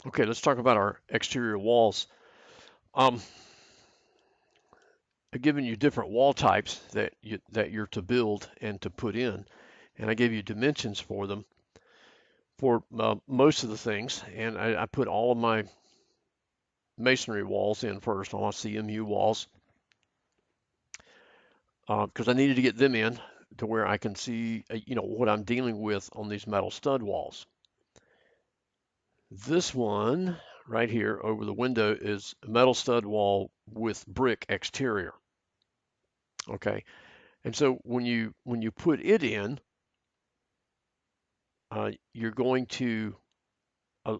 Okay, let's talk about our exterior walls. Um, I've given you different wall types that you're to build and to put in, and I gave you dimensions for them for most of the things. And I put all of my masonry walls in first, all my CMU walls, because I needed to get them in to where I can see, what I'm dealing with on these metal stud walls. This one right here over the window is a metal stud wall with brick exterior. Okay, and so when you put it in, you're going to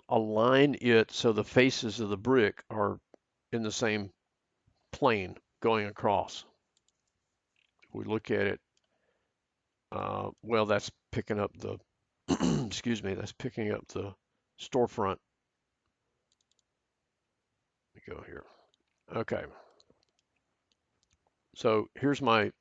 align it so the faces of the brick are in the same plane going across. If we look at it, well, that's picking up the, excuse me, that's picking up the storefront. Let me go here. Okay, so here's my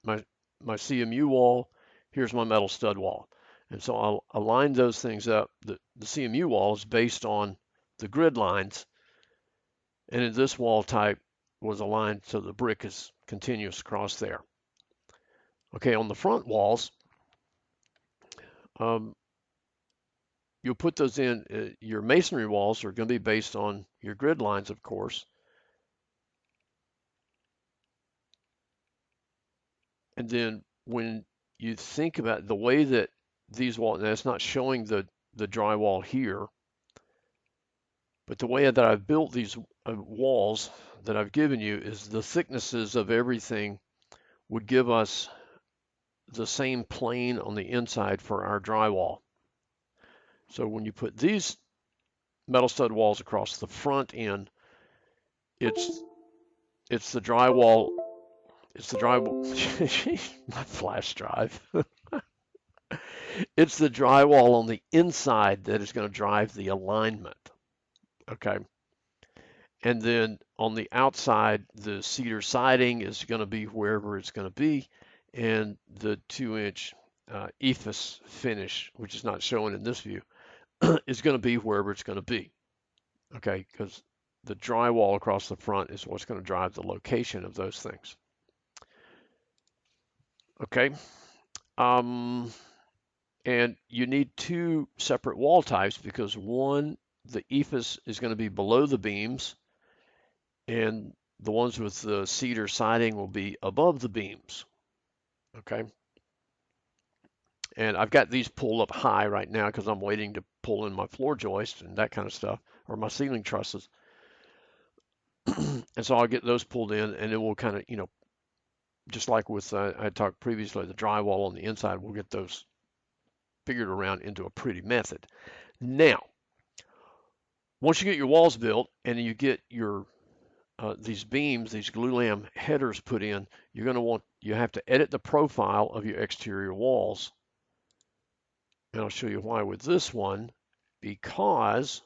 CMU wall. Here's my metal stud wall. And so I'll align those things up. The CMU wall is based on the grid lines, and in this wall type was aligned so the brick is continuous across there. Okay, on the front walls, um, you'll put those in. Your masonry walls are going to be based on your grid lines, of course. And then when you think about the way that these walls, and it's not showing the drywall here, but the way that I've built these walls that I've given you is the thicknesses of everything would give us the same plane on the inside for our drywall. So when you put these metal stud walls across the front end, it's it's the drywall, it's the drywall, my flash drive. It's the drywall on the inside that is going to drive the alignment. Okay. And then on the outside, the cedar siding is going to be wherever it's going to be. And the 2-inch ephes finish, which is not shown in this view, is going to be wherever it's going to be. Okay. Because the drywall across the front is what's going to drive the location of those things. Okay. Um, and you need two separate wall types because one, the ephes is going to be below the beams, and the ones with the cedar siding will be above the beams. Okay. And I've got these pulled up high right now because I'm waiting to pull in my floor joist and that kind of stuff, or my ceiling trusses. And so I'll get those pulled in, and it will kind of, just like with I talked previously, the drywall on the inside, we'll get those figured around into a pretty method. Now, once you get your walls built and you get your these beams, these glulam headers put in, you have to edit the profile of your exterior walls. And I'll show you why with this one, because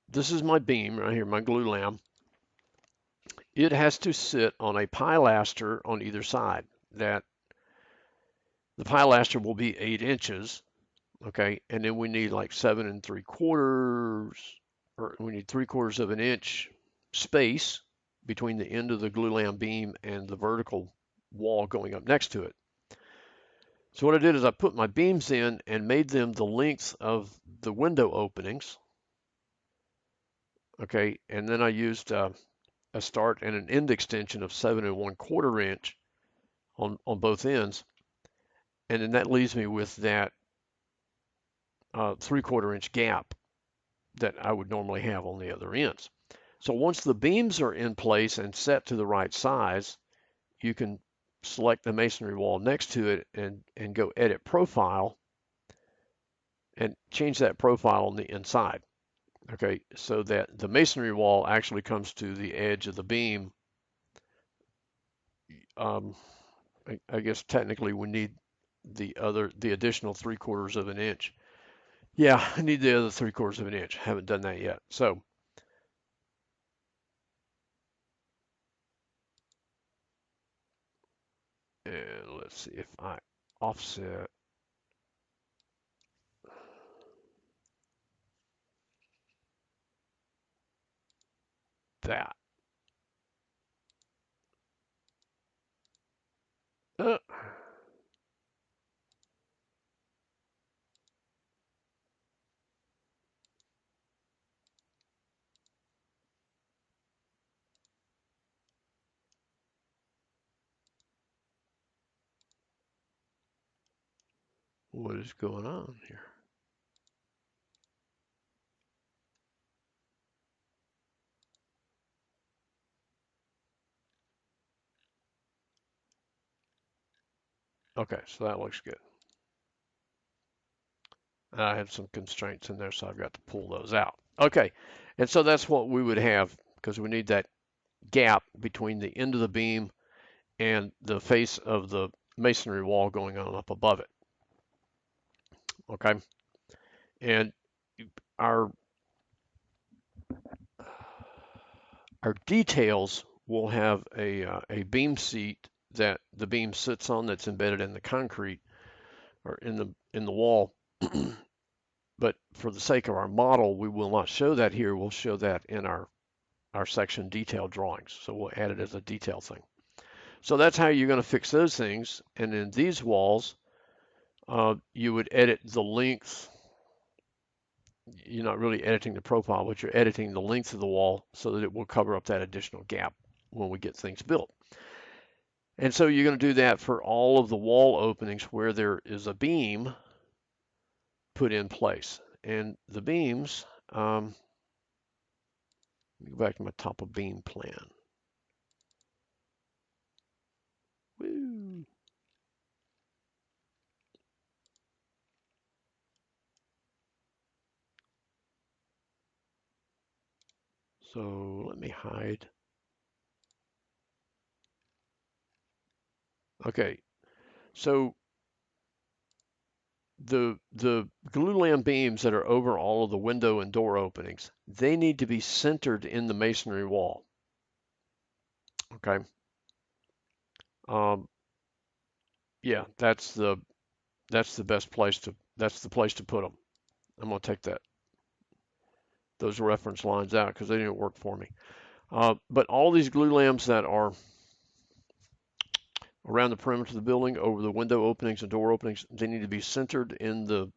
this is my beam right here, my glulam. It has to sit on a pilaster on either side. That the pilaster will be 8 inches, okay, and then we need like 7 3/4, or we need 3/4 of an inch space between the end of the glulam beam and the vertical wall going up next to it. So what I did is I put my beams in and made them the length of the window openings. Okay, and then I used a start and an end extension of 7 1/4 inch on both ends, and then that leaves me with that 3/4 inch gap that I would normally have on the other ends. So once the beams are in place and set to the right size, you can select the masonry wall next to it and go edit profile and change that profile on the inside. Okay, so that the masonry wall actually comes to the edge of the beam. Um, I guess technically we need the additional 3/4 of an inch. Yeah, I need the other 3/4 of an inch. Haven't done that yet. So, and let's see if I offset. that. Uh, what is going on here? Okay, so that looks good. I have some constraints in there, so I've got to pull those out. Okay, and so that's what we would have because we need that gap between the end of the beam and the face of the masonry wall going on up above it. Okay, and our our details will have a beam seat that the beam sits on that's embedded in the concrete or in the wall. But for the sake of our model, we will not show that here. We'll show that in our section detail drawings. So we'll add it as a detail thing. So that's how you're going to fix those things. And in these walls, you would edit the length. You're not really editing the profile, but you're editing the length of the wall so that it will cover up that additional gap when we get things built. And so you're going to do that for all of the wall openings where there is a beam put in place. And the beams, let me go back to my top of beam plan. Woo. So let me hide. Okay, so the glulam beams that are over all of the window and door openings, they need to be centered in the masonry wall. Okay. Yeah, that's the best place to put them. I'm gonna take those reference lines out because they didn't work for me. But all these glulams that are around the perimeter of the building, over the window openings and door openings, they need to be centered in the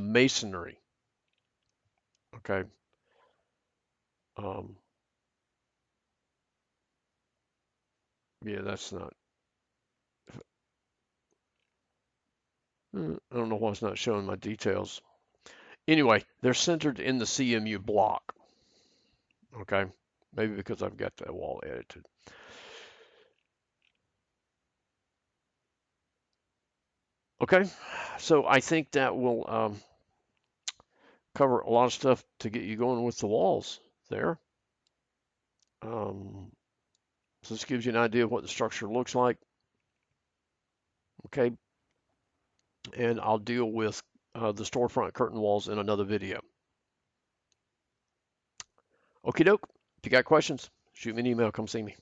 masonry. Okay. Um, yeah, that's not. I don't know why it's not showing my details. Anyway, they're centered in the CMU block. Okay. Maybe because I've got that wall edited. Okay. So I think that will cover a lot of stuff to get you going with the walls there. So this gives you an idea of what the structure looks like. Okay. And I'll deal with the storefront curtain walls in another video. Okie doke. If you got questions, shoot me an email. Come see me.